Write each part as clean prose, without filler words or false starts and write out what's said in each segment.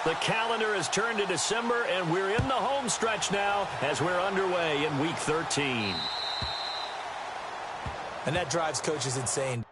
The calendar has turned to December, and we're in the home stretch now as we're underway in Week 13. And that drives coaches insane.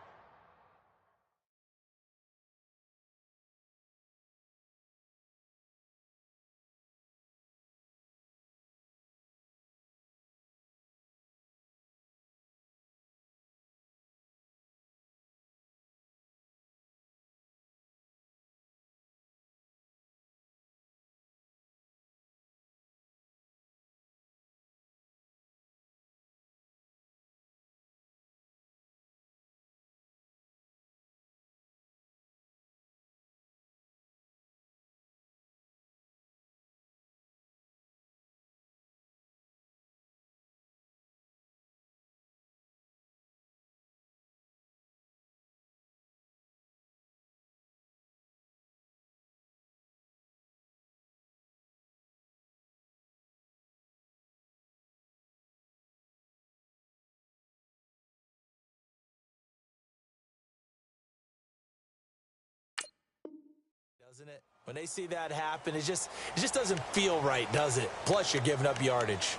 Doesn't it? When they see that happen, it just doesn't feel right, does it? Plus, you're giving up yardage.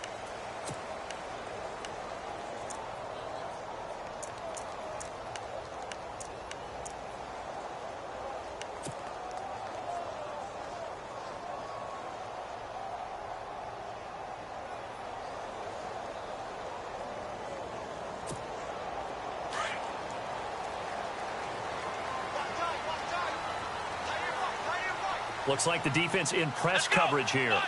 Looks like the defense in press coverage here.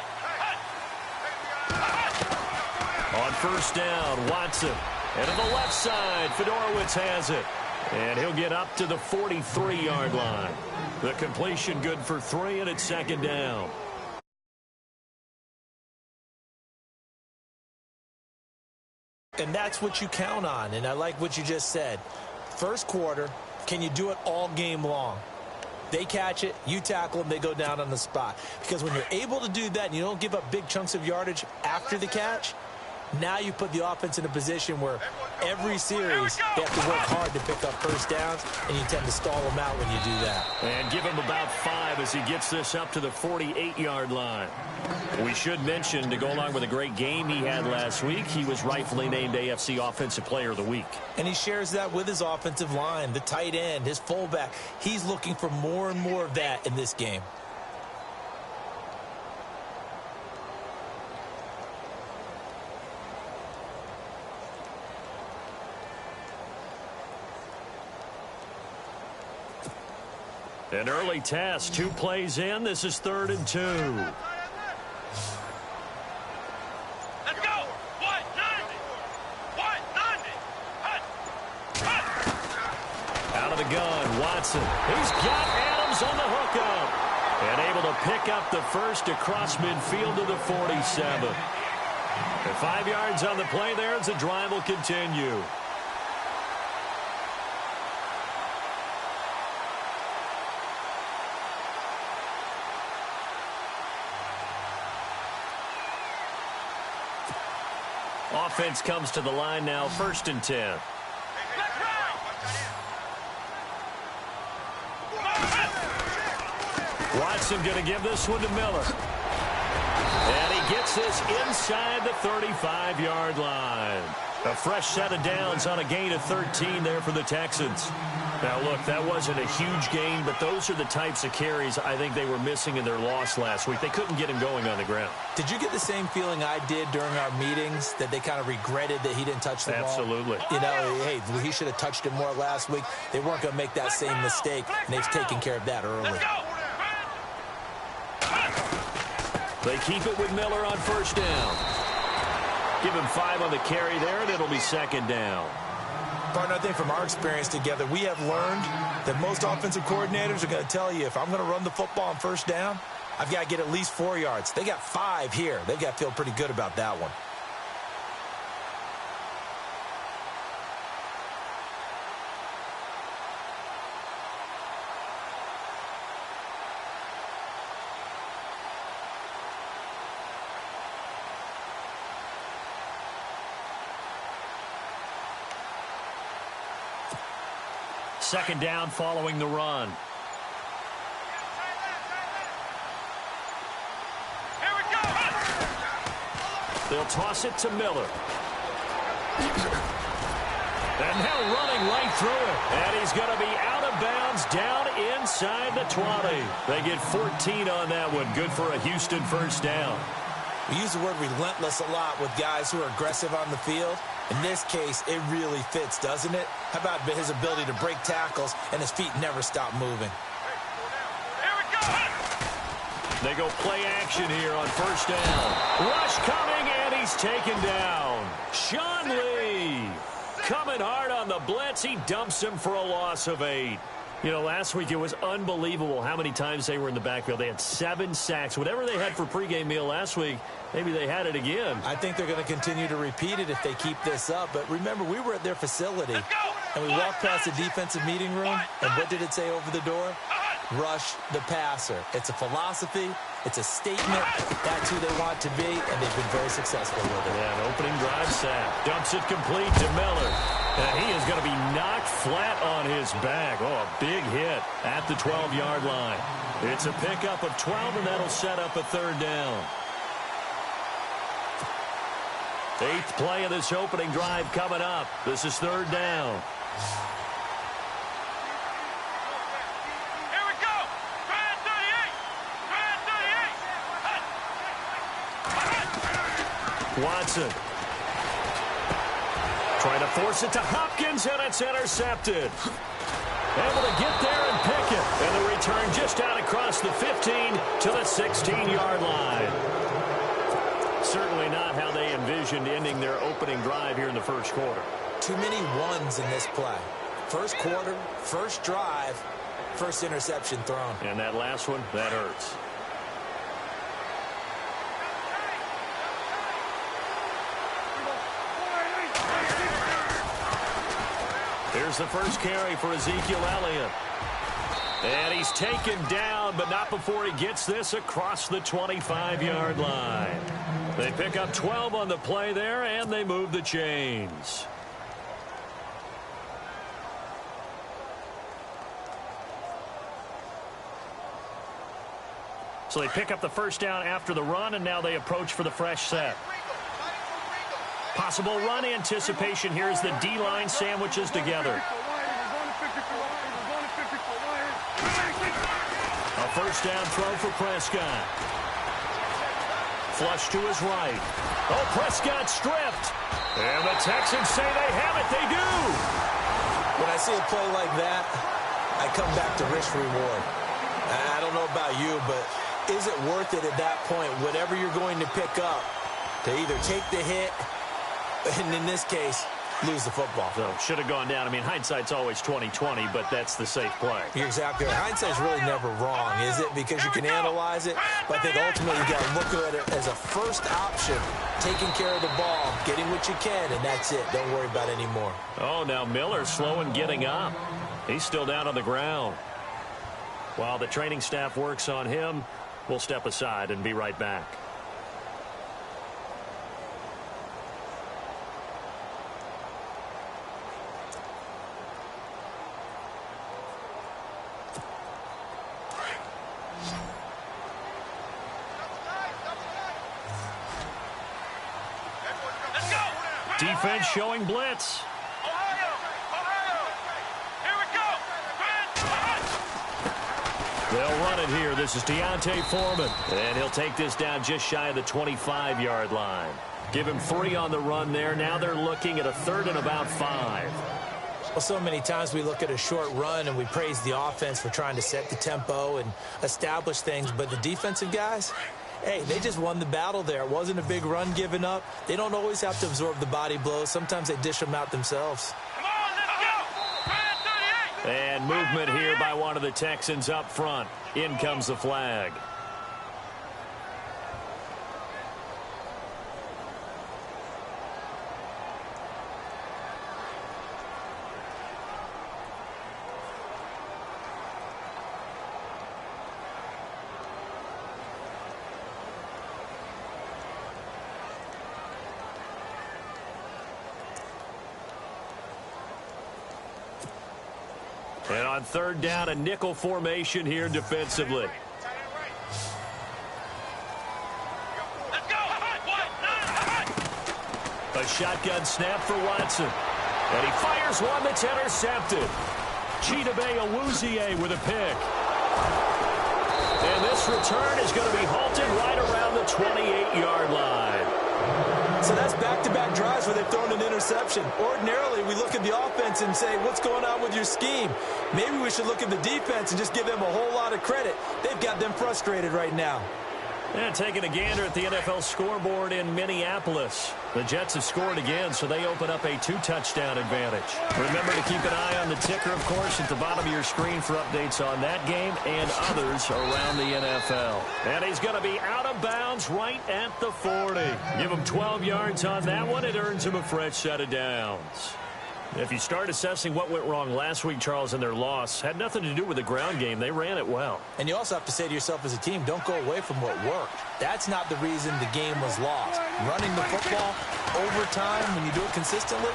On first down, Watson. And to the left side, Fedorowicz has it. And he'll get up to the 43-yard line. The completion good for 3, and it's second down. And that's what you count on, and I like what you just said. First quarter, can you do it all game long? They catch it, you tackle them, they go down on the spot. Because when you're able to do that and you don't give up big chunks of yardage after the catch, now you put the offense in a position where every series they have to work hard to pick up first downs, and you tend to stall them out when you do that. And give him about 5 as he gets this up to the 48-yard line. We should mention, to go along with a great game he had last week, he was rightfully named AFC Offensive Player of the Week. And he shares that with his offensive line, the tight end, his fullback. He's looking for more and more of that in this game. An early test, 2 plays in. This is 3rd and 2. Let's go. 190. 190. Out of the gun, Watson. He's got Adams on the hookup. And able to pick up the first across midfield to the 47. And 5 yards on the play there as the drive will continue. Offense comes to the line now, 1st and 10. Watson going to give this one to Miller. And he gets this inside the 35-yard line. A fresh set of downs on a gain of 13 there for the Texans. Now, look, that wasn't a huge gain, but those are the types of carries I think they were missing in their loss last week. They couldn't get him going on the ground. Did you get the same feeling I did during our meetings, that they kind of regretted that he didn't touch the ball? Absolutely. You know, hey, he should have touched it more last week. They weren't going to make that same mistake, and they've taken care of that early. They keep it with Miller on first down. Give him 5 on the carry there, and it'll be second down. Partner, I think from our experience together, we have learned that most offensive coordinators are going to tell you, if I'm going to run the football on first down, I've got to get at least 4 yards. They got 5 here. They've got to feel pretty good about that one. Second down following the run. He'll toss it to Miller. And now running right through it. And he's going to be out of bounds down inside the 20. They get 14 on that one. Good for a Houston first down. We use the word relentless a lot with guys who are aggressive on the field. In this case, it really fits, doesn't it? How about his ability to break tackles and his feet never stop moving? Here we go. They go play action here on first down. Rush coming, and he's taken down. Sean Lee coming hard on the blitz. He dumps him for a loss of 8. You know, last week it was unbelievable how many times they were in the backfield. They had 7 sacks. Whatever they had for pregame meal last week, maybe they had it again. I think they're going to continue to repeat it if they keep this up. But remember, we were at their facility, and we walked past the defensive meeting room, and what did it say over the door? Rush the passer. It's a philosophy. It's a statement. That's who they want to be, and they've been very successful with it. Yeah, an opening drive sack. Dumps it complete to Miller. And he is going to be knocked flat on his back. Oh, a big hit at the 12-yard line. It's a pickup of 12, and that'll set up a third down. 8th play of this opening drive coming up. This is third down. Here we go. Try it 38. Watson trying to force it to Hopkins, and it's intercepted. Able to get there and pick it. And the return just out across the 15 to the 16-yard line. Certainly not how they envisioned ending their opening drive here in the first quarter. Too many ones in this play. First quarter, first drive, first interception thrown. And that last one, that hurts. Here's the first carry for Ezekiel Elliott. And he's taken down, but not before he gets this across the 25-yard line. They pick up 12 on the play there, and they move the chains. So they pick up the first down after the run, and now they approach for the fresh set. Possible run anticipation here as the D-line sandwiches together. A first down throw for Prescott. Flush to his right. Oh, Prescott stripped. And the Texans say they have it. They do. When I see a play like that, I come back to risk reward. I don't know about you, but is it worth it at that point, whatever you're going to pick up, to either take the hit, and in this case, lose the football? So should have gone down. I mean, hindsight's always 20/20, but that's the safe play. You're exactly right. Hindsight's really never wrong, is it? Because you can analyze it, but I think ultimately you got to look at it as a first option, taking care of the ball, getting what you can, and that's it. Don't worry about it anymore. Oh, now Miller's slow in getting up. He's still down on the ground. While the training staff works on him, we'll step aside and be right back. Defense showing blitz. Ohio. Here we go. They'll run it here. This is Deontay Foreman. And he'll take this down just shy of the 25-yard line. Give him 3 on the run there. Now they're looking at a third and about 5. Well, so many times we look at a short run and we praise the offense for trying to set the tempo and establish things. But the defensive guys, hey, they just won the battle there. It wasn't a big run given up. They don't always have to absorb the body blows. Sometimes they dish them out themselves. Come on, let's go. Try it 38. And movement here by one of the Texans up front. In comes the flag. And on third down, a nickel formation here defensively. Let's go. A shotgun snap for Watson. And he fires one that's intercepted. Jde7716's with a pick. And this return is going to be halted right around the 28-yard line. So that's back-to-back drives where they've thrown an interception. Ordinarily, we look at the offense and say, what's going on with your scheme? Maybe we should look at the defense and just give them a whole lot of credit. They've got them frustrated right now. And taking a gander at the NFL scoreboard in Minneapolis. The Jets have scored again, so they open up a 2-touchdown advantage. Remember to keep an eye on the ticker, of course, at the bottom of your screen for updates on that game and others around the NFL. And he's going to be out of bounds right at the 40. Give him 12 yards on that one. It earns him a fresh set of downs. If you start assessing what went wrong last week, Charles, in their loss, had nothing to do with the ground game. They ran it well. And you also have to say to yourself as a team, don't go away from what worked. That's not the reason the game was lost. Running the football over time, when you do it consistently,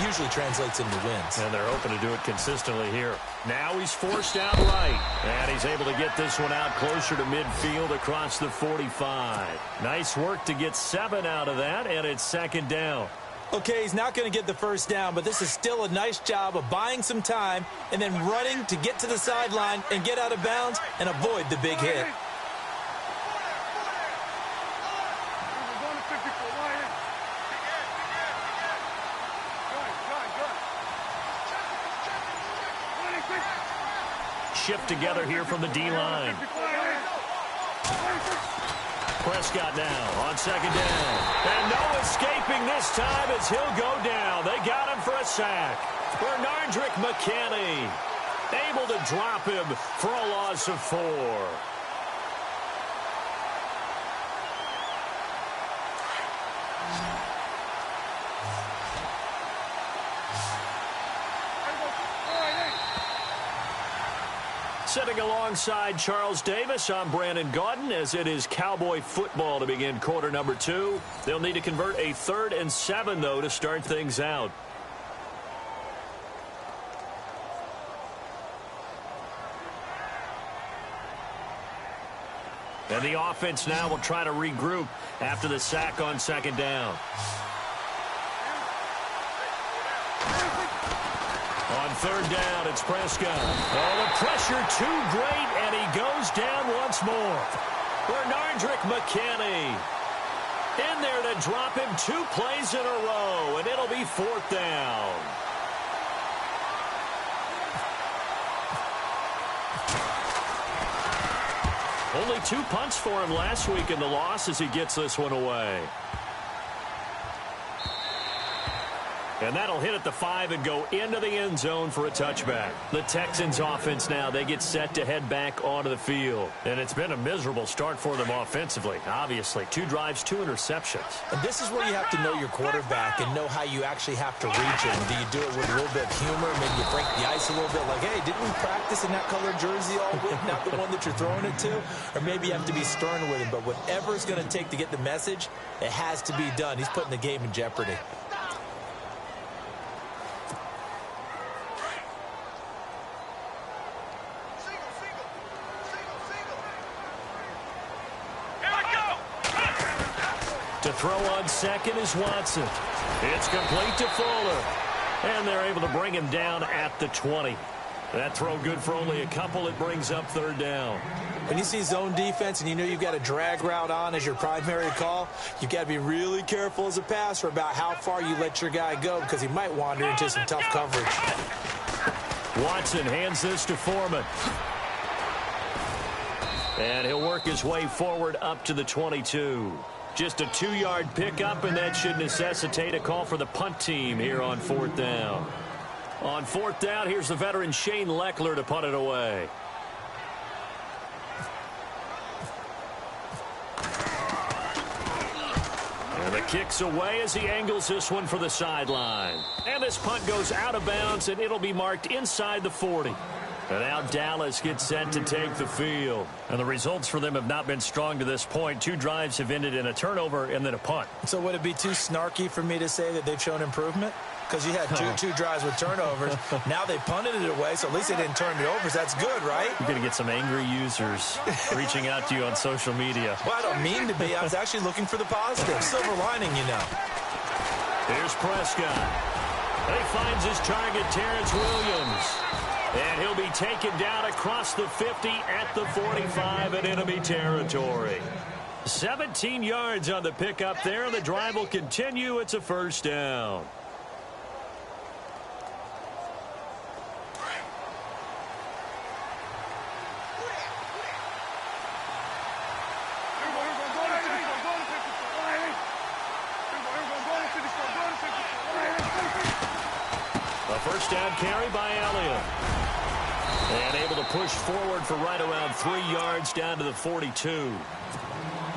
usually translates into wins. And they're hoping to do it consistently here. Now he's forced out right. And he's able to get this one out closer to midfield across the 45. Nice work to get 7 out of that, and it's second down. Okay, he's not going to get the first down, but this is still a nice job of buying some time and then running to get to the sideline and get out of bounds and avoid the big hit. Shift together here from the D-line. Prescott now on second down. And no escaping this time as he'll go down. They got him for a sack. Bernardrick McKinney able to drop him for a loss of 4. Sitting alongside Charles Davis, I'm Brandon Gaudin, as it is Cowboy football to begin quarter number 2. They'll need to convert a 3rd and 7, though, to start things out. And the offense now will try to regroup after the sack on second down. On third down, it's Prescott. Oh, the pressure too great, and he goes down once more. Bernardrick McKinney in there to drop him 2 plays in a row, and it'll be 4th down. Only 2 punts for him last week in the loss as he gets this one away. And that'll hit at the 5 and go into the end zone for a touchback. The Texans offense now, they get set to head back onto the field. And it's been a miserable start for them offensively, obviously. 2 drives, 2 interceptions. And this is where you have to know your quarterback and know how you actually have to reach him. Do you do it with a little bit of humor? Maybe you break the ice a little bit, like, hey, didn't we practice in that colored jersey all week, not the one that you're throwing it to? Or maybe you have to be stern with him. But whatever it's going to take to get the message, it has to be done. He's putting the game in jeopardy. To throw on second is Watson. It's complete to Fuller. And they're able to bring him down at the 20. That throw good for only a couple. It brings up 3rd down. When you see zone defense and you know you've got a drag route on as your primary call, you've got to be really careful as a passer about how far you let your guy go because he might wander into some tough coverage. Watson hands this to Foreman. And he'll work his way forward up to the 22. Just a 2-yard pickup, and that should necessitate a call for the punt team here on 4th down. On 4th down, here's the veteran Shane Leckler to punt it away. And the kick's away as he angles this one for the sideline. And this punt goes out of bounds, and it'll be marked inside the 40. And now Dallas gets set to take the field. And the results for them have not been strong to this point. 2 drives have ended in a turnover and then a punt. So would it be too snarky for me to say that they've shown improvement? Because you had two drives with turnovers. Now they punted it away, so at least they didn't turn it over. So that's good, right? You're going to get some angry users reaching out to you on social media. Well, I don't mean to be. I was actually looking for the positive. Silver lining, you know. Here's Prescott. He finds his target, Terrence Williams. And he'll be taken down across the 50 at the 45 in enemy territory. 17 yards on the pickup there. The drive will continue. It's a first down. A first down carry by Elliott. And able to push forward for right around 3 yards down to the 42.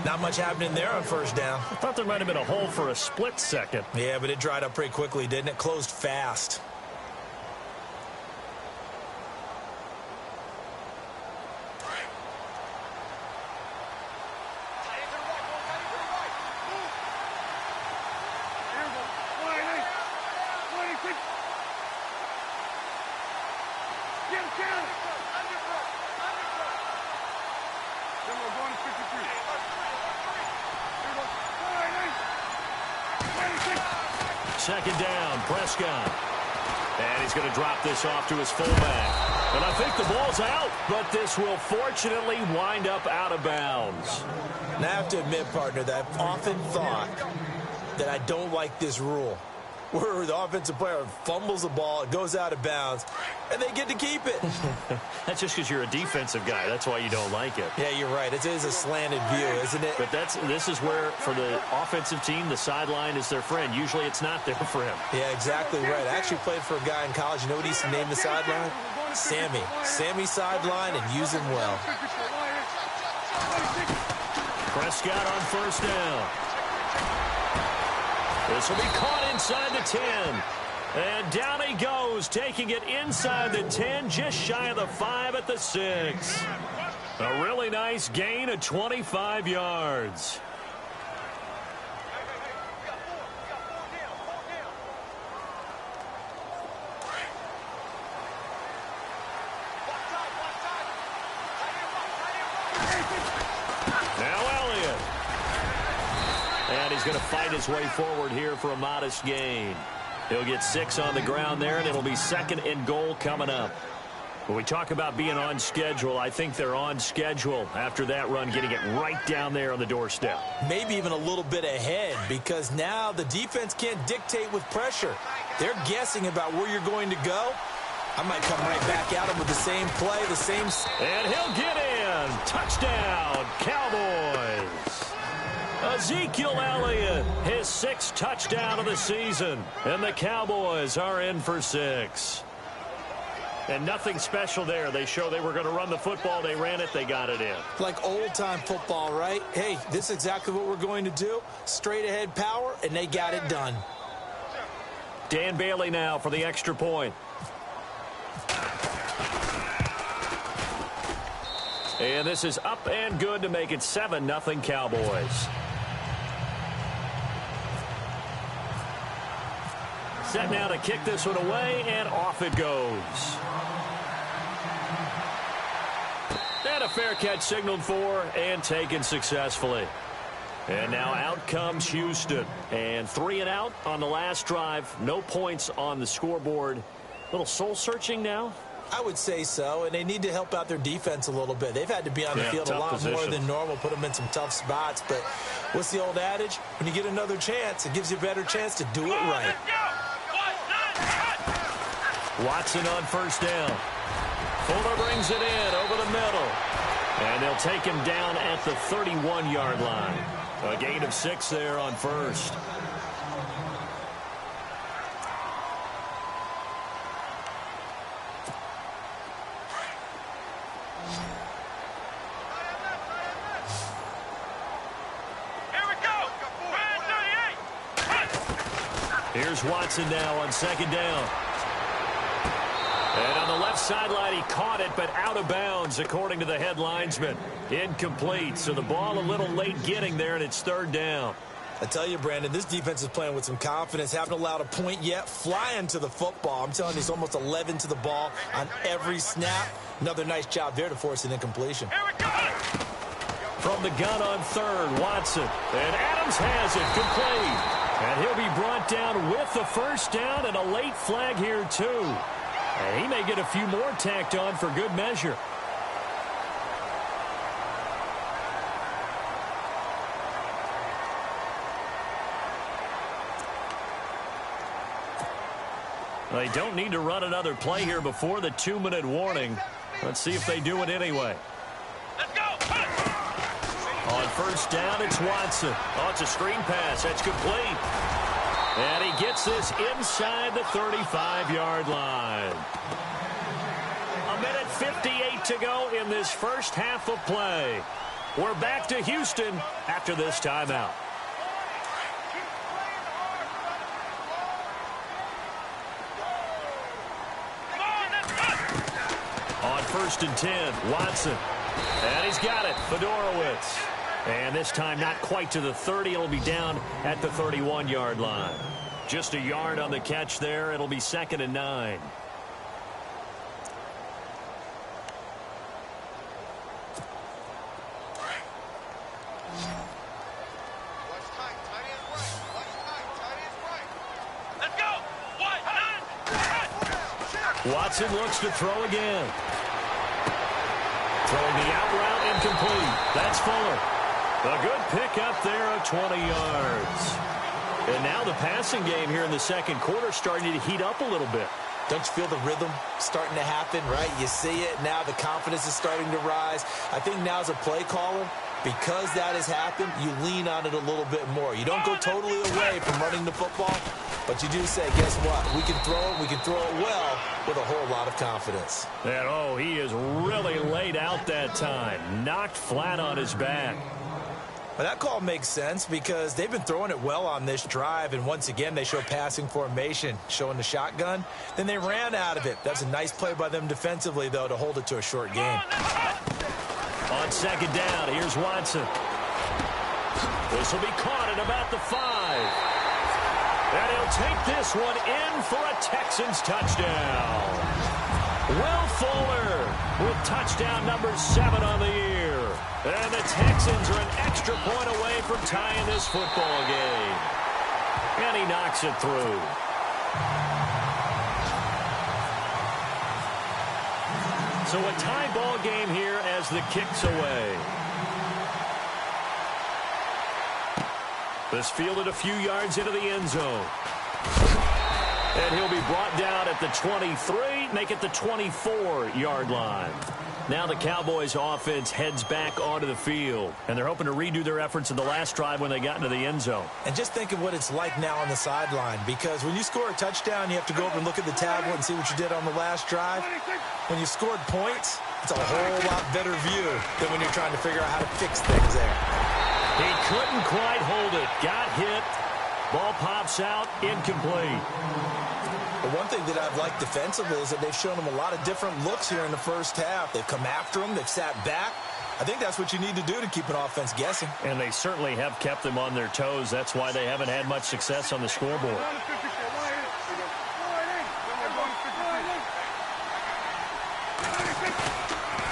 Not much happening there on first down. I thought there might have been a hole for a split second. Yeah, but it dried up pretty quickly, didn't it? Closed fast. Second down, Prescott. And he's going to drop this off to his fullback. And I think the ball's out, but this will fortunately wind up out of bounds. And I have to admit, partner, that I've often thought that I don't like this rule, where the offensive player fumbles the ball, it goes out of bounds, and they get to keep it. That's just because you're a defensive guy. That's why you don't like it. Yeah, you're right. It is a slanted view, isn't it? But this is where, for the offensive team, the sideline is their friend. Usually it's not there for him. Yeah, exactly right. I actually played for a guy in college. You know what he used to name the sideline? Sammy. Sammy sideline, and use him well. Prescott on first down. This will be caught inside the 10. And down he goes, taking it inside the 10, just shy of the 5 at the 6. A really nice gain of 25 yards. Now Elliott. And he's going to fight his way forward here for a modest gain. He'll get 6 on the ground there, and it'll be 2nd and goal coming up. When we talk about being on schedule, I think they're on schedule after that run, getting it right down there on the doorstep. Maybe even a little bit ahead, because now the defense can't dictate with pressure. They're guessing about where you're going to go. I might come right back at him with the same play, the same... And he'll get in. Touchdown, Cowboys. Ezekiel Elliott, his 6th touchdown of the season. And the Cowboys are in for 6. And nothing special there. They show they were going to run the football. They ran it. They got it in. Like old-time football, right? Hey, this is exactly what we're going to do. Straight-ahead power, and they got it done. Dan Bailey now for the extra point. And this is up and good to make it 7-0 Cowboys. Set now to kick this one away, and off it goes. And a fair catch signaled for and taken successfully. And now out comes Houston. And 3 and out on the last drive. No points on the scoreboard. A little soul-searching now. I would say so, and they need to help out their defense a little bit. They've had to be on the field a lot more than normal, put them in some tough spots. But what's the old adage? When you get another chance, it gives you a better chance to do it right. Watson on first down. Fuller brings it in over the middle. And they'll take him down at the 31-yard line. A gain of 6 there on first. Here's Watson now on 2nd down. And on the left sideline, he caught it, but out of bounds, according to the head linesman. Incomplete, so the ball a little late getting there, and it's 3rd down. I tell you, Brandon, this defense is playing with some confidence. Haven't allowed a point yet. Flying to the football. I'm telling you, it's almost 11 to the ball on every snap. Another nice job there to force an incompletion. From the gun on 3rd, Watson. And Adams has it, complete. And he'll be brought down with the first down and a late flag here, too. And he may get a few more tacked on for good measure. They don't need to run another play here before the 2-minute warning. Let's see if they do it anyway. Let's go. On first down, it's Watson. Oh, it's a screen pass. That's complete. And he gets this inside the 35-yard line. 1:58 to go in this first half of play. We're back to Houston after this timeout. On first and 10, Watson. And he's got it, Fedorowicz. And this time not quite to the 30. It'll be down at the 31-yard line. Just a yard on the catch there. It'll be 2nd and 9. Let's go. Watson looks to throw again. Throwing the out route incomplete. That's Fuller. A good pickup there of 20 yards. And now the passing game here in the second quarter starting to heat up a little bit. Don't you feel the rhythm starting to happen, right? You see it now. The confidence is starting to rise. I think now as a play caller, because that has happened, you lean on it a little bit more. You don't go totally away from running the football, but you do say, guess what? We can throw it. We can throw it well with a whole lot of confidence. And, oh, he is really laid out that time. Knocked flat on his back. But that call makes sense because they've been throwing it well on this drive, and once again they show passing formation, showing the shotgun. Then they ran out of it. That's a nice play by them defensively, though, to hold it to a short game. On second down, here's Watson. This will be caught at about the 5. And he'll take this one in for a Texans touchdown. Will Fuller with touchdown number 7 on the year. And the Texans are an extra point away from tying this football game. And he knocks it through. So a tie ball game here as the kick's away. This fielded a few yards into the end zone. And he'll be brought down at the 23, make it the 24-yard line. Now the Cowboys offense heads back onto the field, and they're hoping to redo their efforts in the last drive when they got into the end zone. And just think of what it's like now on the sideline, because when you score a touchdown, you have to go over and look at the tablet and see what you did on the last drive. When you scored points, it's a whole lot better view than when you're trying to figure out how to fix things there. He couldn't quite hold it. Got hit. Ball pops out. Incomplete. But one thing that I've liked defensively is that they've shown them a lot of different looks here in the first half. They've come after them. They've sat back. I think that's what you need to do to keep an offense guessing. And they certainly have kept them on their toes. That's why they haven't had much success on the scoreboard.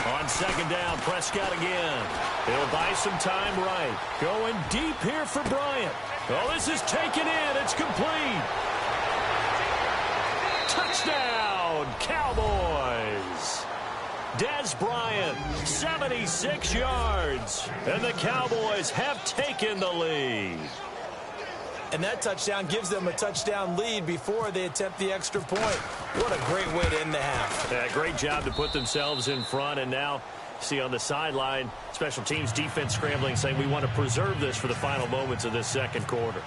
On second down, Prescott again. He'll buy some time right. Going deep here for Bryant. Oh, this is taken in. It's complete. Touchdown, Cowboys. Des Bryant, 76 yards. And the Cowboys have taken the lead. And that touchdown gives them a touchdown lead before they attempt the extra point. What a great way to end the half. Yeah, great job to put themselves in front. And now, see on the sideline, special teams defense scrambling, saying we want to preserve this for the final moments of this second quarter.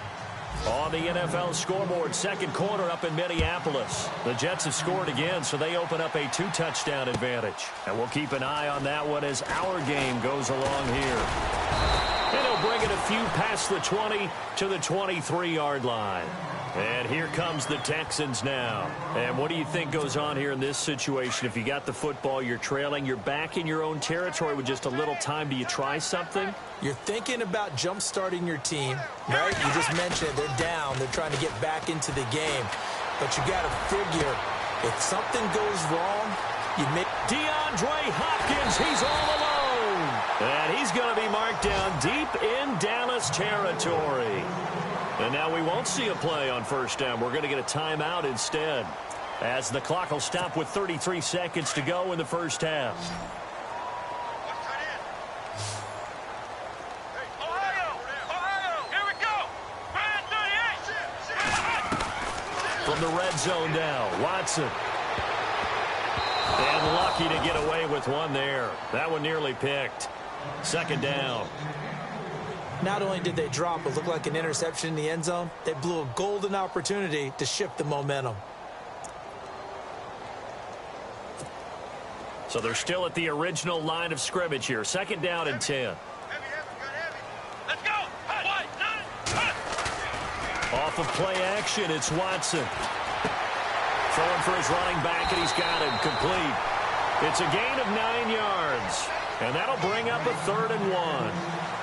On the NFL scoreboard, second quarter up in Minneapolis. The Jets have scored again, so they open up a 2-touchdown advantage. And we'll keep an eye on that one as our game goes along here. And he'll bring it a few past the 20 to the 23-yard line. And here comes the Texans now. And what do you think goes on here in this situation? If you got the football, you're trailing, you're back in your own territory with just a little time. Do you try something? You're thinking about jump-starting your team, right? You just mentioned they're down. They're trying to get back into the game. But you got to figure, if something goes wrong, you make... DeAndre Hopkins, he's all alone. And he's going to be marked down deep in Dallas territory. And now we won't see a play on first down. We're going to get a timeout instead, as the clock will stop with 33 seconds to go in the first half. Here we go. From the red zone now, Watson. And lucky to get away with one there. That one nearly picked. Second down. Not only did they drop what looked like an interception in the end zone, they blew a golden opportunity to shift the momentum. So they're still at the original line of scrimmage here. Second down and 10. Let's go. Off of play action, it's Watson. Throwing for his running back, and he's got him complete. It's a gain of 9 yards, and that'll bring up a 3rd and 1.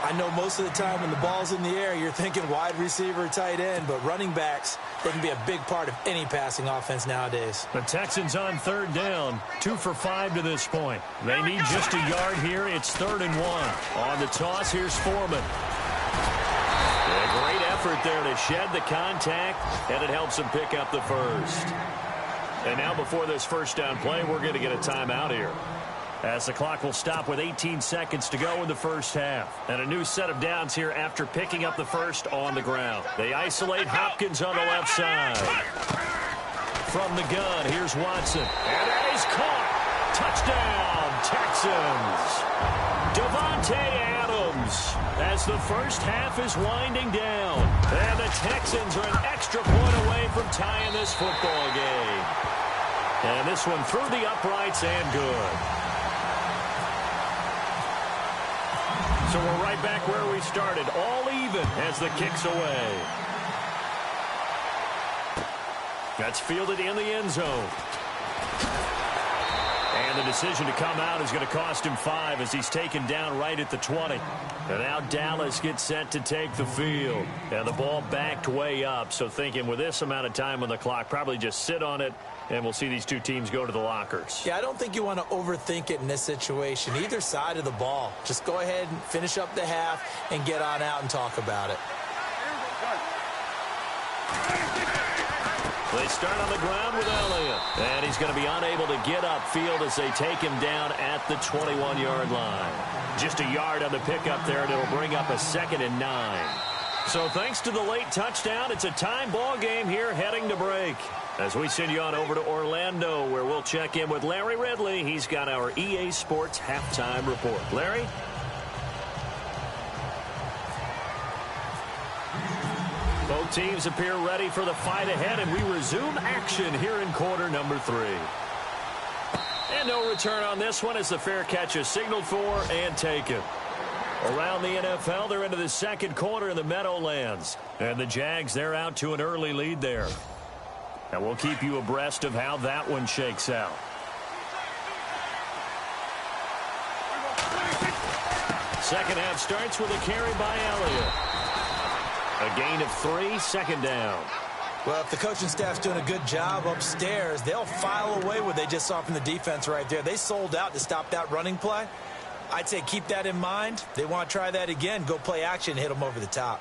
I know most of the time when the ball's in the air, you're thinking wide receiver, tight end, but running backs, they can be a big part of any passing offense nowadays. The Texans on 3rd down, 2 for 5 to this point. They need just a yard here. It's 3rd and 1. On the toss, here's Foreman. A great effort there to shed the contact, and it helps him pick up the first. And now before this first down play, we're going to get a timeout here, as the clock will stop with 18 seconds to go in the first half. And a new set of downs here after picking up the first on the ground. They isolate Hopkins on the left side. From the gun, here's Watson. And that is caught. Touchdown, Texans. Devontae Adams, as the first half is winding down. And the Texans are an extra point away from tying this football game. And this one through the uprights and good. So we're right back where we started, all even as the kick's away. That's fielded in the end zone. And the decision to come out is going to cost him 5 as he's taken down right at the 20. And now Dallas gets set to take the field. And the ball backed way up, so thinking with this amount of time on the clock, probably just sit on it, and we'll see these two teams go to the lockers. Yeah, I don't think you want to overthink it in this situation. Either side of the ball. Just go ahead and finish up the half and get on out and talk about it. They start on the ground with Elliott. And he's going to be unable to get upfield as they take him down at the 21-yard line. Just a yard on the pickup there, and it'll bring up a 2nd and 9. So thanks to the late touchdown, it's a time ball game here heading to break. As we send you on over to Orlando, where we'll check in with Larry Ridley. He's got our EA Sports halftime report. Larry? Both teams appear ready for the fight ahead, and we resume action here in quarter number 3. And no return on this one as the fair catch is signaled for and taken. Around the NFL, they're into the second quarter in the Meadowlands. And the Jags, they're out to an early lead there. And we'll keep you abreast of how that one shakes out. Second half starts with a carry by Elliott. A gain of 3, second down. Well, if the coaching staff's doing a good job upstairs, they'll file away what they just saw from the defense right there. They sold out to stop that running play. I'd say keep that in mind. They want to try that again. Go play action and hit them over the top.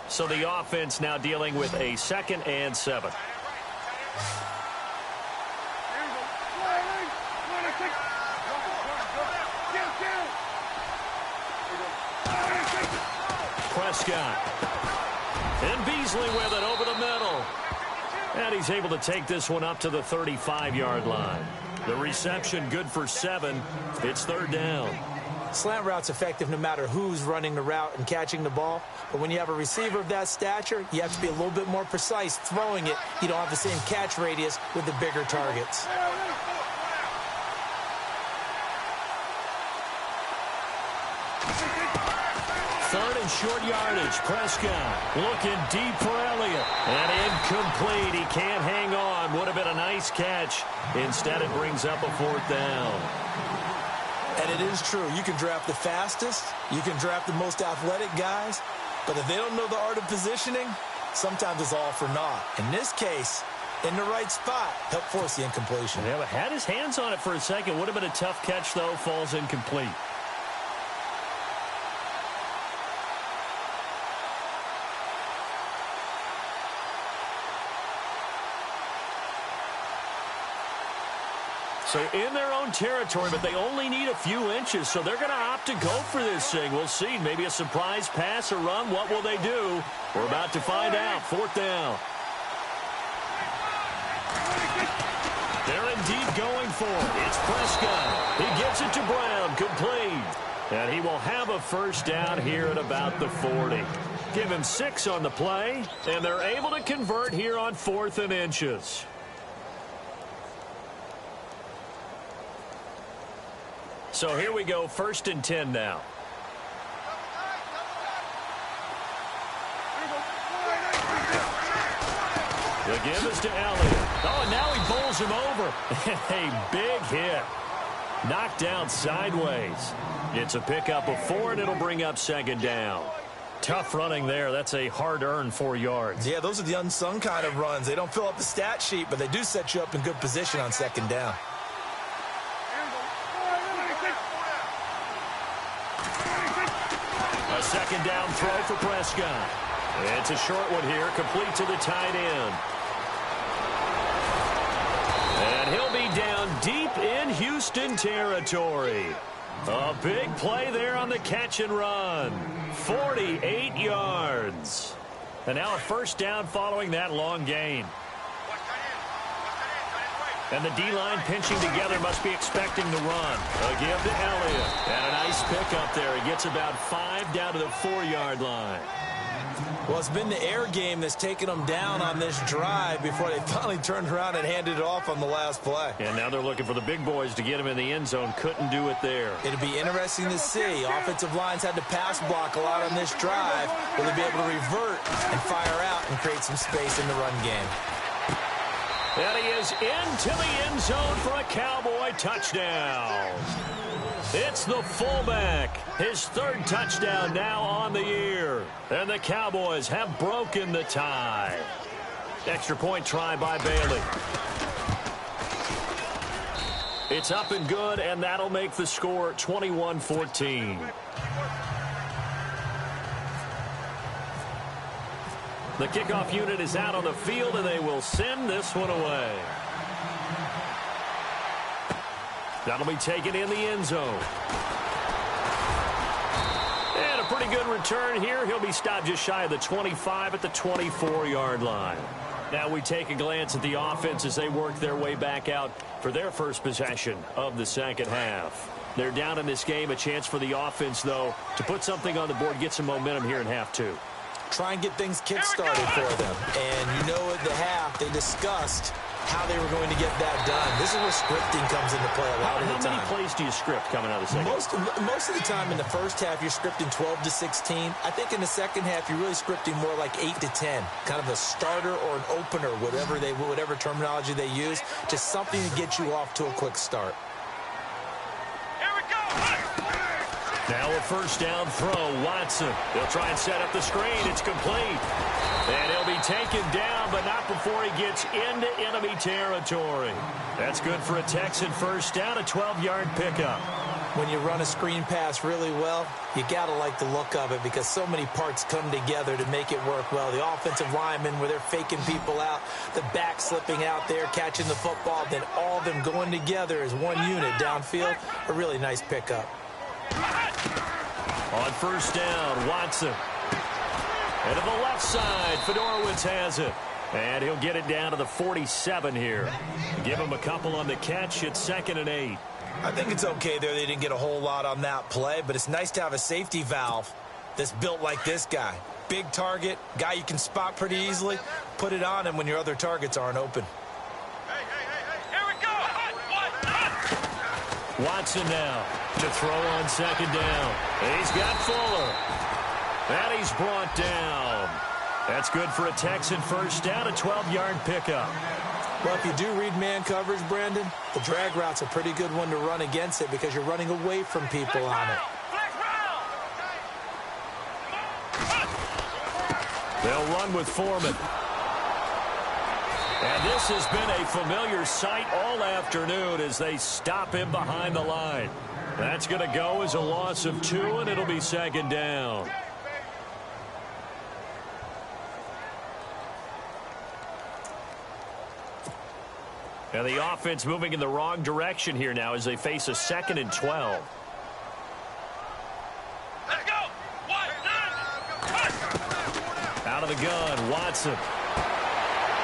So the offense now dealing with a 2nd and 7. Prescott. And Beasley with it over the middle. And he's able to take this one up to the 35-yard line. The reception good for 7. It's 3rd down. Slant route's effective no matter who's running the route and catching the ball. But when you have a receiver of that stature, you have to be a little bit more precise throwing it. You don't have the same catch radius with the bigger targets. Third and short yardage. Prescott looking deep for Elliott. And incomplete. He can't hang on. Would have been a nice catch. Instead, it brings up a 4th down. And it is true. You can draft the fastest. You can draft the most athletic guys. But if they don't know the art of positioning, sometimes it's all for naught. In this case, in the right spot, help force the incompletion. Yeah, but had his hands on it for a second. Would have been a tough catch, though. Falls incomplete. So in their own territory, but they only need a few inches, so they're going to opt to go for this thing. We'll see. Maybe a surprise pass or run. What will they do? We're about to find out. 4th down. They're indeed going for it. It's Prescott. He gets it to Brown. Complete. And he will have a 1st down here at about the 40. Give him 6 on the play, and they're able to convert here on 4th and inches. So here we go, 1st and 10 now. The give is to Elliott. Oh, and now he bowls him over. A big hit. Knocked down sideways. It's a pickup of 4, and it'll bring up 2nd down. Tough running there. That's a hard-earned 4 yards. Yeah, those are the unsung kind of runs. They don't fill up the stat sheet, but they do set you up in good position on 2nd down. A 2nd down throw for Prescott. It's a short one here, complete to the tight end. And he'll be down deep in Houston territory. A big play there on the catch and run. 48 yards. And now a 1st down following that long gain. And the D-line pinching together, must be expecting the run. A give to Elliott. And a nice pickup there. He gets about 5 down to the 4-yard line. Well, it's been the air game that's taken them down on this drive before they finally turned around and handed it off on the last play. And now they're looking for the big boys to get him in the end zone. Couldn't do it there. It'll be interesting to see. Offensive lines had to pass block a lot on this drive. Will they be able to revert and fire out and create some space in the run game? And he is into the end zone for a Cowboy touchdown. It's the fullback. His 3rd touchdown now on the year. And the Cowboys have broken the tie. Extra point try by Bailey. It's up and good, and that'll make the score 21-14. The kickoff unit is out on the field, and they will send this one away. That'll be taken in the end zone. And a pretty good return here. He'll be stopped just shy of the 25 at the 24-yard line. Now we take a glance at the offense as they work their way back out for their first possession of the 2nd half. They're down in this game. A chance for the offense, though, to put something on the board, get some momentum here in half 2. Try and get things kick-started for them. And you know at the half, they discussed how they were going to get that done. This is where scripting comes into play a lot of the time. How many plays do you script coming out of the 2nd? Most of the time in the 1st half, you're scripting 12 to 16. I think in the 2nd half, you're really scripting more like 8 to 10. Kind of a starter or an opener, whatever terminology they use. Just something to get you off to a quick start. Here we go. Now a 1st down throw, Watson. He'll try and set up the screen. It's complete. And he'll be taken down, but not before he gets into enemy territory. That's good for a Texan 1st down, a 12-yard pickup. When you run a screen pass really well, you got to like the look of it because so many parts come together to make it work well. The offensive linemen, where they're faking people out, the back slipping out there, catching the football, then all of them going together as one unit downfield. A really nice pickup. On 1st down, Watson. And to the left side, Fedorowicz has it. And he'll get it down to the 47 here. Give him a couple on the catch. It's 2nd and 8. I think it's okay there. They didn't get a whole lot on that play, but it's nice to have a safety valve that's built like this guy. Big target, guy you can spot pretty easily. Put it on him when your other targets aren't open. Hey, here we go. Watson now to throw on 2nd down. He's got Fuller. And he's brought down. That's good for a Texan 1st down, a 12-yard pickup. Well, if you do read man coverage, Brandon, the drag route's a pretty good one to run against it because you're running away from people on it. They'll run with Foreman. And this has been a familiar sight all afternoon as they stop him behind the line. That's going to go as a loss of 2, and it'll be 2nd down. And the offense moving in the wrong direction here now as they face a 2nd and 12. Let's go. 1, 9. Out of the gun, Watson.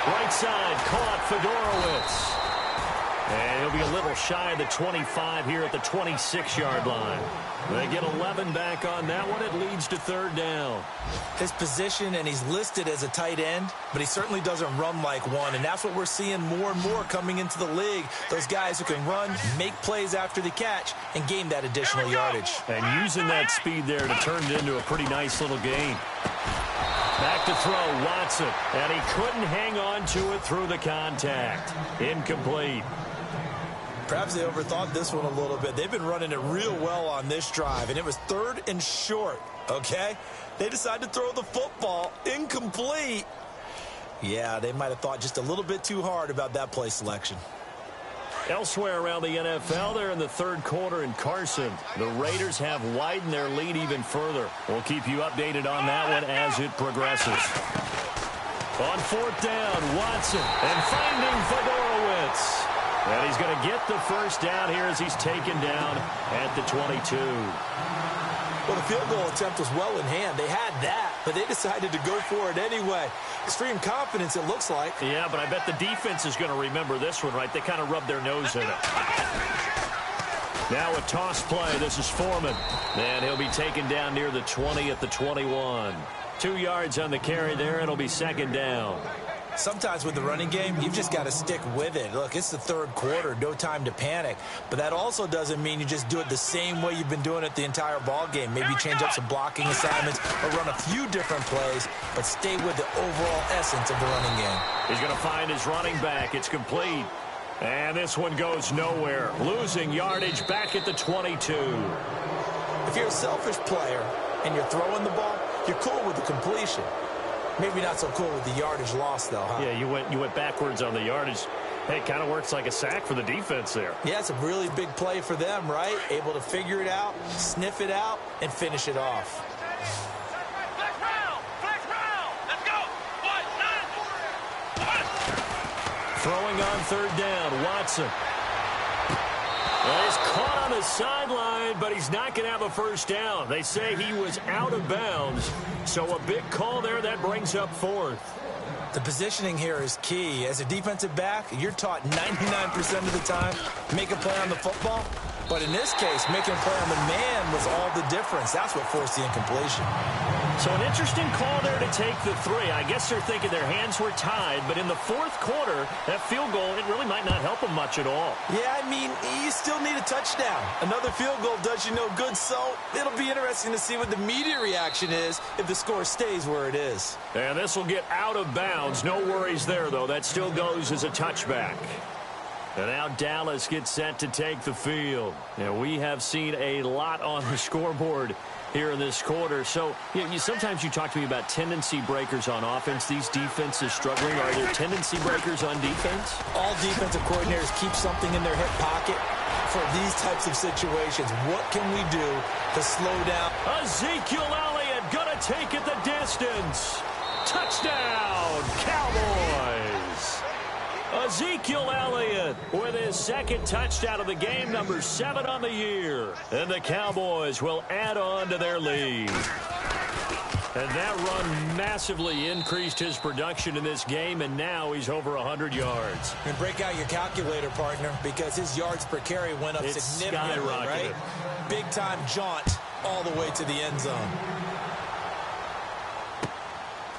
Right side, caught Fedorowicz. And he'll be a little shy of the 25 here at the 26-yard line. They get 11 back on that one. It leads to 3rd down. His position, and he's listed as a tight end, but he certainly doesn't run like one, and that's what we're seeing more and more coming into the league. Those guys who can run, make plays after the catch, and gain that additional yardage. And using that speed there to turn it into a pretty nice little gain. Back to throw, Watson, and he couldn't hang on to it through the contact. Incomplete. Perhaps they overthought this one a little bit. They've been running it real well on this drive, and it was 3rd and short, okay? They decided to throw the football incomplete. Yeah, they might have thought just a little bit too hard about that play selection. Elsewhere around the NFL, they're in the 3rd quarter in Carson. The Raiders have widened their lead even further. We'll keep you updated on that one as it progresses. On 4th down, Watson, and finding Fedorowicz. And he's going to get the 1st down here as he's taken down at the 22. Well, the field goal attempt was well in hand. They had that, but they decided to go for it anyway. Extreme confidence, it looks like. Yeah, but I bet the defense is going to remember this one, right? They kind of rubbed their nose in it. Now a toss play. This is Foreman. And he'll be taken down near the 20 at the 21. 2 yards on the carry there. It'll be 2nd down. Sometimes with the running game, you've just got to stick with it. Look, it's the 3rd quarter, no time to panic. But that also doesn't mean you just do it the same way you've been doing it the entire ball game. Maybe change up some blocking assignments or run a few different plays, but stay with the overall essence of the running game. He's going to find his running back. It's complete. And this one goes nowhere. Losing yardage back at the 22. If you're a selfish player and you're throwing the ball, you're cool with the completion. Maybe not so cool with the yardage loss, though, huh? Yeah, you went backwards on the yardage. Hey, it kind of works like a sack for the defense there. Yeah, it's a really big play for them, right? Able to figure it out, sniff it out, and finish it off. Flex round. Let's go. 1, 9. Throwing on 3rd down, Watson. Well, he's caught on the sideline, but he's not going to have a 1st down. They say he was out of bounds, so a big call there. That brings up 4th. The positioning here is key. As a defensive back, you're taught 99% of the time, make a play on the football. But in this case, making a play on the man was all the difference. That's what forced the incompletion. So an interesting call there to take the 3. I guess they're thinking their hands were tied, but in the 4th quarter, that field goal, it really might not help them much at all. Yeah, I mean, you still need a touchdown. Another field goal does you no good, so it'll be interesting to see what the media reaction is if the score stays where it is. And this will get out of bounds. No worries there, though. That still goes as a touchback. And now Dallas gets set to take the field. And we have seen a lot on the scoreboard here in this quarter. So sometimes you talk to me about tendency breakers on offense. These defenses struggling. Are there tendency breakers on defense? All defensive coordinators keep something in their hip pocket for these types of situations. What can we do to slow down? Ezekiel Elliott gonna take it the distance. Touchdown, Cowboys. Ezekiel Elliott with his 2nd touchdown of the game, number 7 on the year. And the Cowboys will add on to their lead. And that run massively increased his production in this game, and now he's over 100 yards. And break out your calculator, partner, because his yards per carry went up significantly, right? Big-time jaunt all the way to the end zone.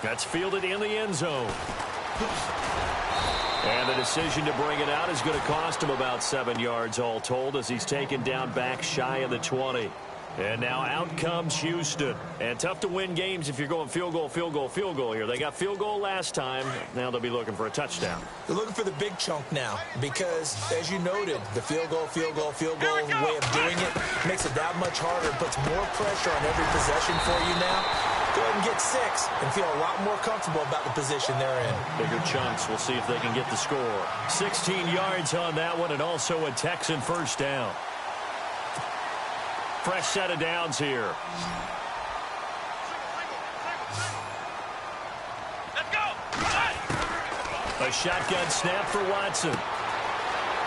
That's fielded in the end zone. And the decision to bring it out is going to cost him about 7 yards all told as he's taken down back shy of the 20. And now out comes Houston. And tough to win games if you're going field goal, field goal, field goal here. They got field goal last time. Now they'll be looking for a touchdown. They're looking for the big chunk now because, as you noted, the field goal way of doing it makes it that much harder. It puts more pressure on every possession for you now. Go ahead and get 6 and feel a lot more comfortable about the position they're in. Bigger chunks. We'll see if they can get the score. 16 yards on that one and also a Texan 1st down. Fresh set of downs here. Let's go. A shotgun snap for Watson.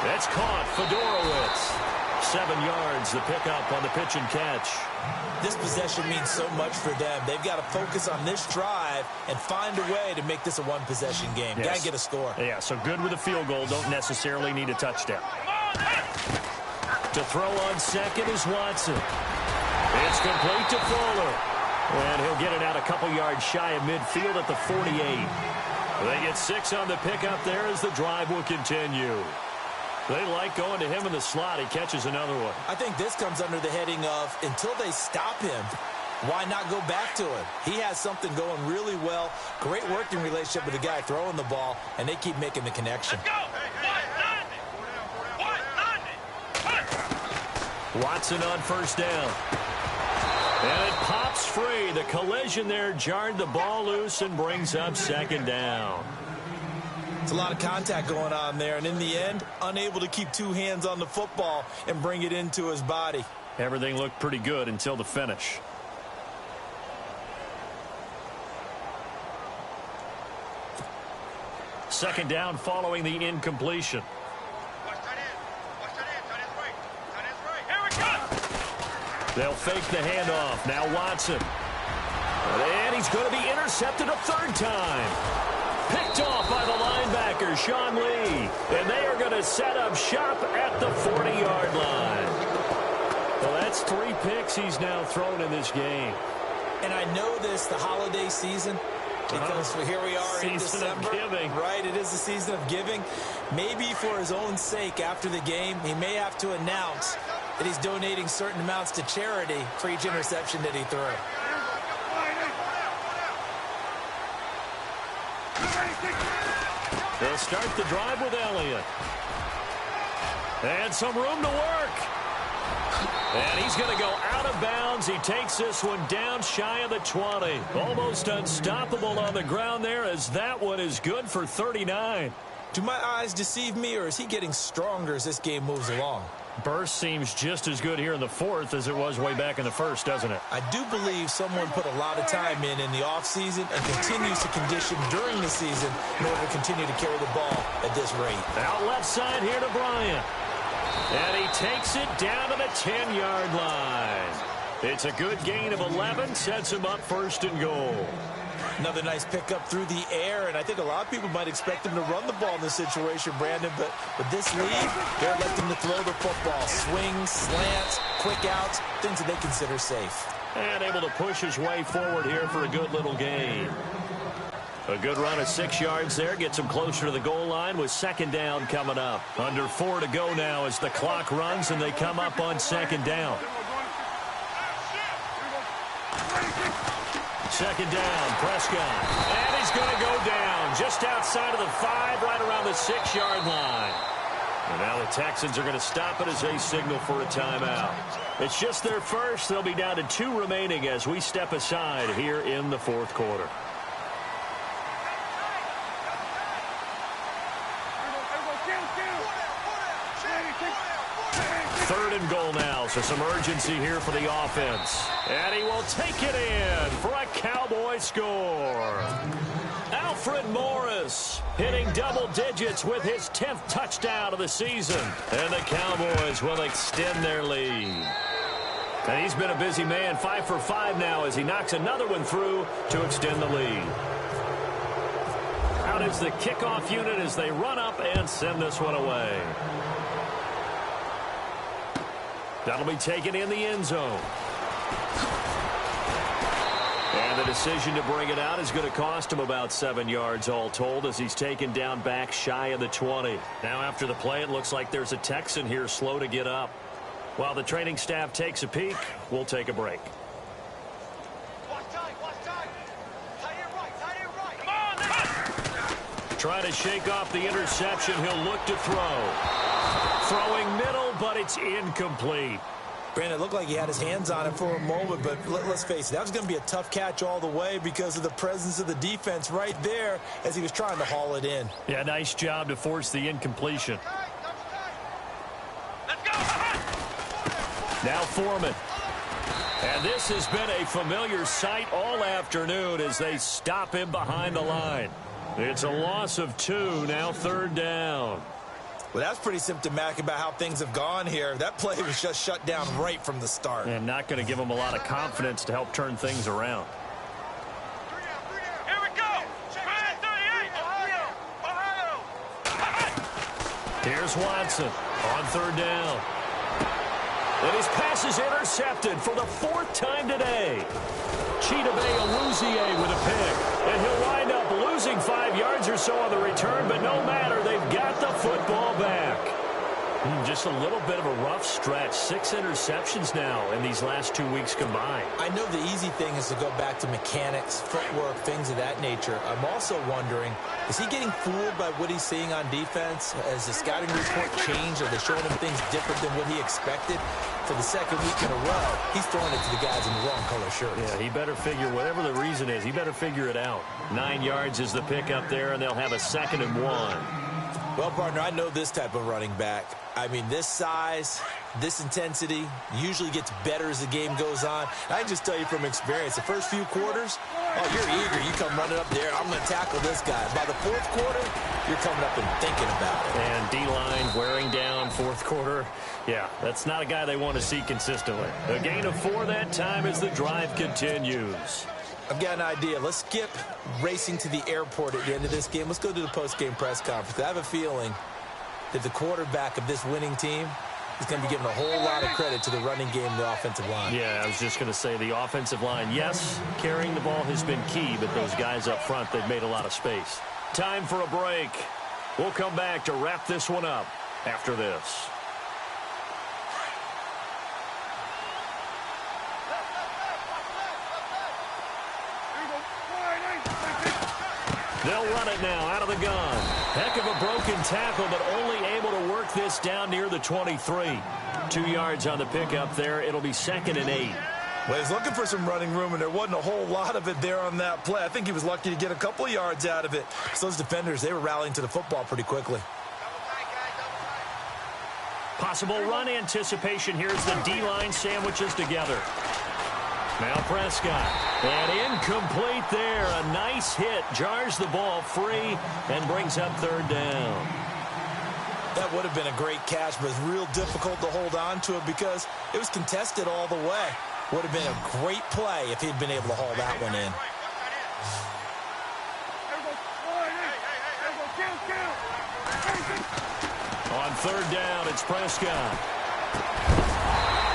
That's caught. Fedorowicz. 7 yards, the pickup on the pitch and catch. This possession means so much for them. They've got to focus on this drive and find a way to make this a one-possession game. Yes. Got to get a score. Yeah, so good with a field goal. Don't necessarily need a touchdown. To throw on second is Watson. It's complete to Fuller. And he'll get it out a couple yards shy of midfield at the 48. They get 6 on the pickup there as the drive will continue. They like going to him in the slot. He catches another one. I think this comes under the heading of until they stop him, why not go back to him? He has something going really well. Great working relationship with the guy throwing the ball, and they keep making the connection. Let's go. Watson on first down. And it pops free. The collision there jarred the ball loose and brings up second down. It's a lot of contact going on there, and in the end, unable to keep 2 hands on the football and bring it into his body. Everything looked pretty good until the finish. Second down following the incompletion. They'll fake the handoff. Now Watson. And he's going to be intercepted a 3rd time. Picked off by the linebacker, Sean Lee. And they are going to set up shop at the 40-yard line. Well, that's 3 picks he's now thrown in this game. And I know this, the holiday season, because here we are in December. Season of giving. Right, it is the season of giving. Maybe for his own sake after the game, he may have to announce that he's donating certain amounts to charity for each interception that he threw. They'll start the drive with Elliott. And some room to work. And he's going to go out of bounds. He takes this one down shy of the 20. Almost unstoppable on the ground there as that one is good for 39. Do my eyes deceive me, or is he getting stronger as this game moves along? Burst seems just as good here in the 4th as it was way back in the 1st, doesn't it? I do believe someone put a lot of time in the offseason and continues to condition during the season in order to continue to carry the ball at this rate. Out left side here to Bryant. And he takes it down to the 10-yard line. It's a good gain of 11, sets him up 1st and goal. Another nice pickup through the air, and I think a lot of people might expect him to run the ball in this situation, Brandon, but with this lead, they're electing to throw the football. Swings, slants, quick outs, things that they consider safe. And able to push his way forward here for a good little gain. A good run of 6 yards there, gets him closer to the goal line with 2nd down coming up. Under 4 to go now as the clock runs and they come up on 2nd down. 2nd down, Prescott. And he's going to go down just outside of the 5, right around the 6-yard line. And now the Texans are going to stop it as they signal for a timeout. It's just their first. They'll be down to 2 remaining as we step aside here in the 4th quarter. 3rd and goal now, so some urgency here for the offense. And he will take it in for a Cowboy score. Alfred Morris hitting double digits with his 10th touchdown of the season. And the Cowboys will extend their lead. And he's been a busy man, 5 for 5 now as he knocks another one through to extend the lead. Out is the kickoff unit as they run up and send this one away. That'll be taken in the end zone. And the decision to bring it out is going to cost him about 7 yards all told as he's taken down back shy of the 20. Now after the play, it looks like there's a Texan here slow to get up. While the training staff takes a peek, we'll take a break. Trying to shake off the interception. He'll look to throw. Throwing middle, but it's incomplete. Brandon, it looked like he had his hands on it for a moment, but let's face it, that was going to be a tough catch all the way because of the presence of the defense right there as he was trying to haul it in. Yeah, nice job to force the incompletion. Let's go. Now Foreman. And this has been a familiar sight all afternoon as they stop him behind the line. It's a loss of 2, now 3rd down. Well, that's pretty symptomatic about how things have gone here. That play was just shut down right from the start. And not going to give them a lot of confidence to help turn things around. Here we go. 38. Ohio. Here's Watson on third down. And his pass is intercepted for the 4th time today. Jde7716's with a pick. And he'll wind up losing 5 yards or so on the return, but no matter, they've got the football back. Just a little bit of a rough stretch. 6 interceptions now in these last 2 weeks combined. I know the easy thing is to go back to mechanics, footwork, things of that nature. I'm also wondering, is he getting fooled by what he's seeing on defense? Has the scouting report changed? Are they showing him things different than what he expected? For the 2nd week in a row, he's throwing it to the guys in the wrong color shirts. Yeah, he better figure, whatever the reason is, he better figure it out. 9 yards is the pickup there, and they'll have a 2nd and 1. Well, partner, I know this type of running back. I mean, this size, this intensity usually gets better as the game goes on. I can just tell you from experience, the first few quarters, oh, you're eager. You come running up there, I'm going to tackle this guy. By the 4th quarter, you're coming up and thinking about it. And D-line wearing down 4th quarter. Yeah, that's not a guy they want to see consistently. A gain of 4 that time as the drive continues. I've got an idea. Let's skip racing to the airport at the end of this game. Let's go to the post-game press conference. I have a feeling that the quarterback of this winning team is going to be given a whole lot of credit to the running game and the offensive line. Yeah, I was just going to say the offensive line, yes, carrying the ball has been key, but those guys up front, they've made a lot of space. Time for a break. We'll come back to wrap this one up after this. They'll run it now out of the gun. Heck of a broken tackle, but only able to work this down near the 23. 2 yards on the pickup there. It'll be 2nd and 8. Well, he's looking for some running room, and there wasn't a whole lot of it there on that play. I think he was lucky to get a couple of yards out of it. So those defenders, they were rallying to the football pretty quickly. Possible run anticipation. Here's the D-line sandwiches together. Now Prescott, and incomplete there. A nice hit, jars the ball free, and brings up 3rd down. That would have been a great catch, but it's real difficult to hold on to it because it was contested all the way. Would have been a great play if he'd been able to haul that one in. On 3rd down, it's Prescott.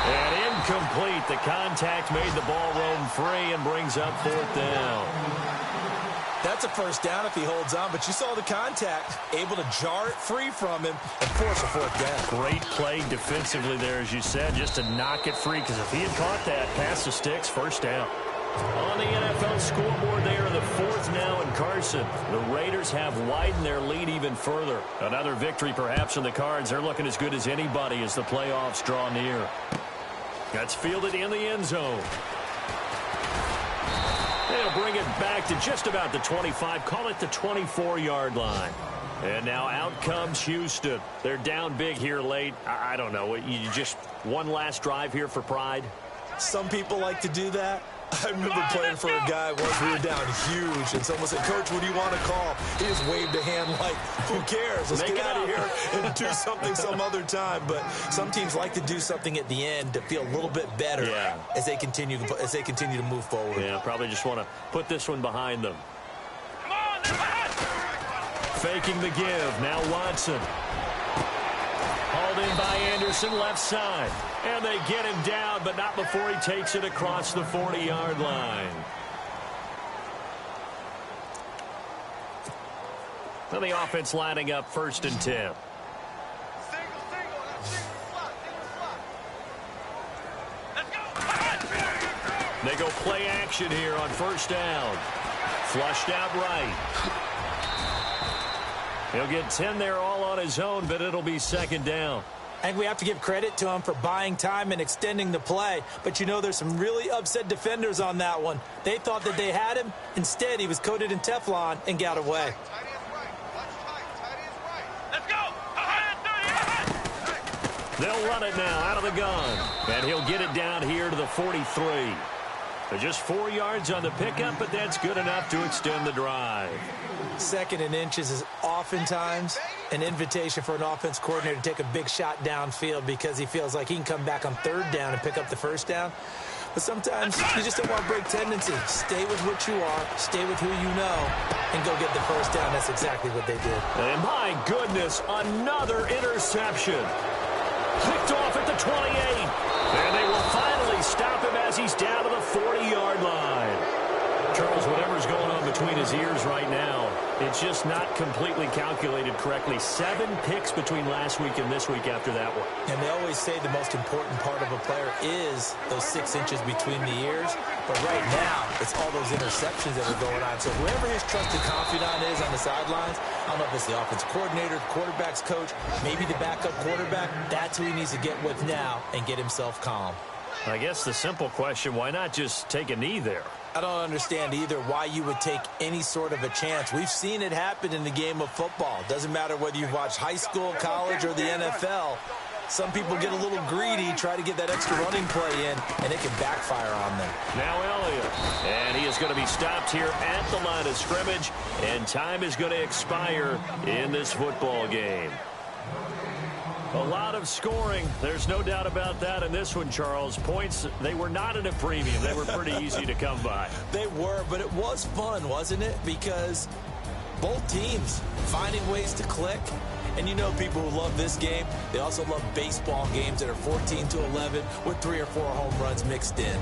And incomplete. The contact made the ball roam free and brings up 4th down. That's a 1st down if he holds on, but you saw the contact, able to jar it free from him and force a 4th down. Great play defensively there, as you said, just to knock it free, because if he had caught that, pass the sticks, 1st down. On the NFL scoreboard, they are the 4th now in Carson. The Raiders have widened their lead even further. Another victory perhaps in the cards. They're looking as good as anybody as the playoffs draw near. That's fielded in the end zone. They'll bring it back to just about the 25. Call it the 24-yard line. And now out comes Houston. They're down big here late. I don't know. You just one last drive here for pride? Some people like to do that. I remember playing for a guy once. We were down huge, and someone said, "Coach, what do you want to call?" He just waved a hand like, who cares? Let's get out of here and do something some other time. But some teams like to do something at the end to feel a little bit better as they continue to move forward. Yeah, probably just want to put this one behind them. Faking the give. Now Watson. Hauled in by Anderson, left side. And they get him down, but not before he takes it across the 40-yard line. Now the offense lining up 1st and 10. They go play action here on 1st down. Flushed out right. He'll get 10 there all on his own, but it'll be 2nd down. And we have to give credit to him for buying time and extending the play. But, you know, there's some really upset defenders on that one. They thought that they had him. Instead, he was coated in Teflon and got away. Let's go. They'll run it now out of the gun. And he'll get it down here to the 43. Just 4 yards on the pickup, but that's good enough to extend the drive. 2nd and inches is oftentimes an invitation for an offense coordinator to take a big shot downfield because he feels like he can come back on 3rd down and pick up the 1st down. But sometimes you just don't want to break tendency. Stay with what you are, stay with who you know, and go get the 1st down. That's exactly what they did. And my goodness, another interception. Picked off at the 28. And they will finally stop him as he's down to the 40-yard line. Charles, whatever's going on between his ears right now, it's just not completely calculated correctly. 7 picks between last week and this week after that one. And they always say the most important part of a player is those 6 inches between the ears. But right now, it's all those interceptions that are going on. So whoever his trusted confidant is on the sidelines, I don't know if it's the offensive coordinator, the quarterback's coach, maybe the backup quarterback, that's who he needs to get with now and get himself calm. I guess the simple question, why not just take a knee there? I don't understand either why you would take any sort of a chance. We've seen it happen in the game of football. Doesn't matter whether you've watched high school, college, or the NFL. Some people get a little greedy, try to get that extra running play in, and it can backfire on them. Now Elliott, and he is going to be stopped here at the line of scrimmage, and time is going to expire in this football game. A lot of scoring. There's no doubt about that in this one, Charles. Points, they were not at a premium. They were pretty easy to come by. They were, but it was fun, wasn't it? Because both teams finding ways to click. And you know people who love this game, they also love baseball games that are 14-11 with 3 or 4 home runs mixed in.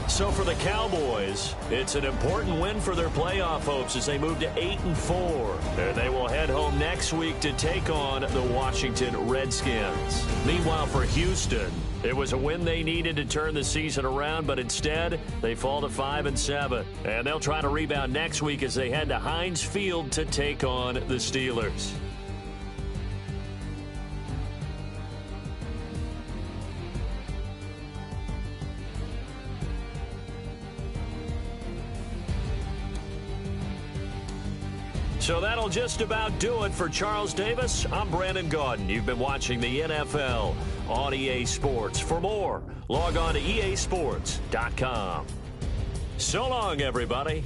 So for the Cowboys, it's an important win for their playoff hopes as they move to 8-4. And they will head home next week to take on the Washington Redskins. Meanwhile, for Houston, it was a win they needed to turn the season around, but instead they fall to 5-7. And they'll try to rebound next week as they head to Heinz Field to take on the Steelers. So that'll just about do it for Charles Davis. I'm Brandon Gaudin. You've been watching the NFL on EA Sports. For more, log on to easports.com. So long, everybody.